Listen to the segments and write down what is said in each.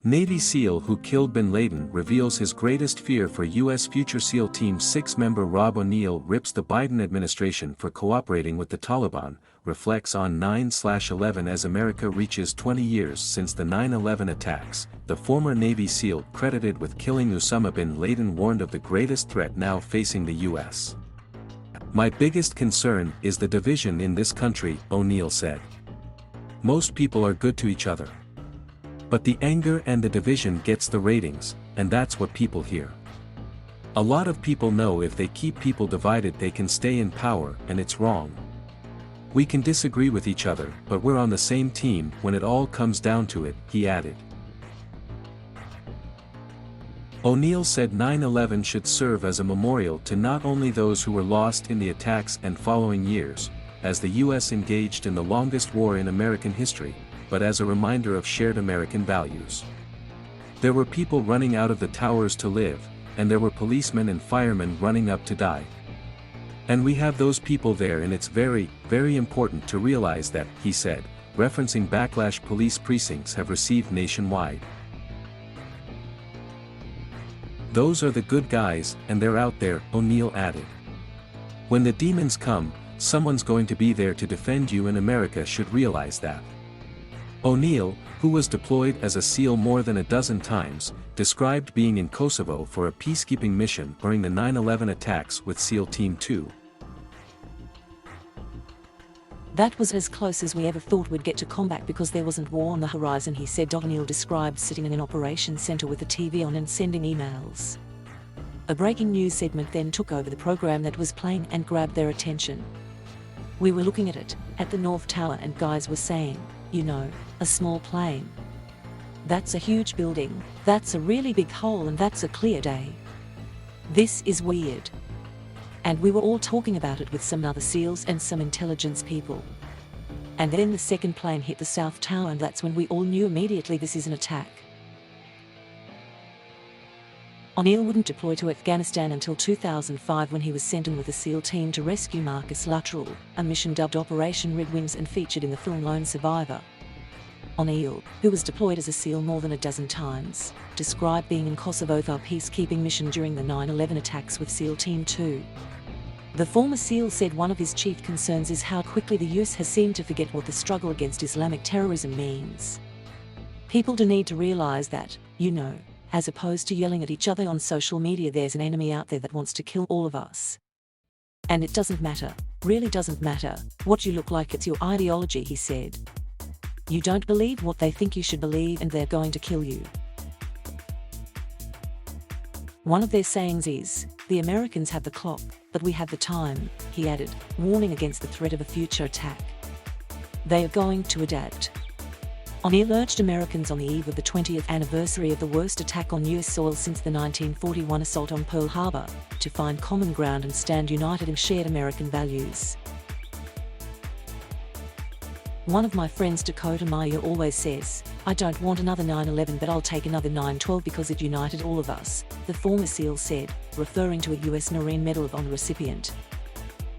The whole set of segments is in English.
Navy SEAL who killed bin Laden reveals his greatest fear for U.S. futureSEAL Team 6 member Rob O'Neill rips the Biden administration for cooperating with the Taliban, reflects on 9/11 as America reaches 20 years since the 9/11 attacks. The former Navy SEAL credited with killing Usama bin Laden warned of the greatest threat now facing the U.S. "My biggest concern is the division in this country," O'Neill said. "Most people are good to each other. But the anger and the division gets the ratings, and that's what people hear. A lot of people know if they keep people divided they can stay in power, and it's wrong. We can disagree with each other, but we're on the same team when it all comes down to it," he added. O'Neill said 9/11 should serve as a memorial to not only those who were lost in the attacks and following years, as the U.S. engaged in the longest war in American history, but as a reminder of shared American values. There were people running out of the towers to live, and there were policemen and firemen running up to die. And we have those people there, and it's very, very important to realize that, he said, referencing backlash police precincts have received nationwide. "Those are the good guys, and they're out there," O'Neill added. "When the demons come, someone's going to be there to defend you, and America should realize that." O'Neill, who was deployed as a SEAL more than a dozen times, described being in Kosovo for a peacekeeping mission during the 9/11 attacks with SEAL Team 2. "That was as close as we ever thought we'd get to combat because there wasn't war on the horizon," he said. O'Neill described sitting in an operations center with the TV on and sending emails. A breaking news segment then took over the program that was playing and grabbed their attention. "We were looking at it, at the North Tower, and guys were saying, you know, a small plane. That's a huge building, that's a really big hole, and that's a clear day. This is weird." And we were all talking about it with some other SEALs and some intelligence people. And then the second plane hit the South Tower, and that's when we all knew immediately this is an attack. O'Neill wouldn't deploy to Afghanistan until 2005 when he was sent in with a SEAL team to rescue Marcus Luttrell, a mission dubbed Operation Red Wings and featured in the film Lone Survivor. O'Neill, who was deployed as a SEAL more than a dozen times, described being in Kosovo for a peacekeeping mission during the 9/11 attacks with SEAL Team 2. The former SEAL said one of his chief concerns is how quickly the US has seemed to forget what the struggle against Islamic terrorism means. "People do need to realize that, you know, as opposed to yelling at each other on social media, there's an enemy out there that wants to kill all of us. And it doesn't matter, really doesn't matter, what you look like, it's your ideology," he said. "You don't believe what they think you should believe, and they're going to kill you." One of their sayings is, "The Americans have the clock, but we have the time," he added, warning against the threat of a future attack. "They are going to adapt." O'Neill urged Americans on the eve of the 20th anniversary of the worst attack on US soil since the 1941 assault on Pearl Harbor, to find common ground and stand united in shared American values. "One of my friends, Dakota Maya, always says, 'I don't want another 9/11, but I'll take another 9/12 because it united all of us,'" the former SEAL said, referring to a US Marine Medal of Honor recipient.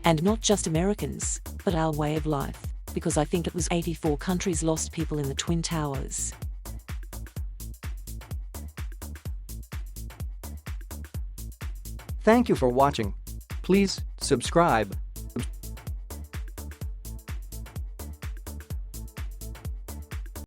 "And not just Americans, but our way of life, because I think it was 84 countries lost people in the Twin Towers." Thank you for watching. Please subscribe.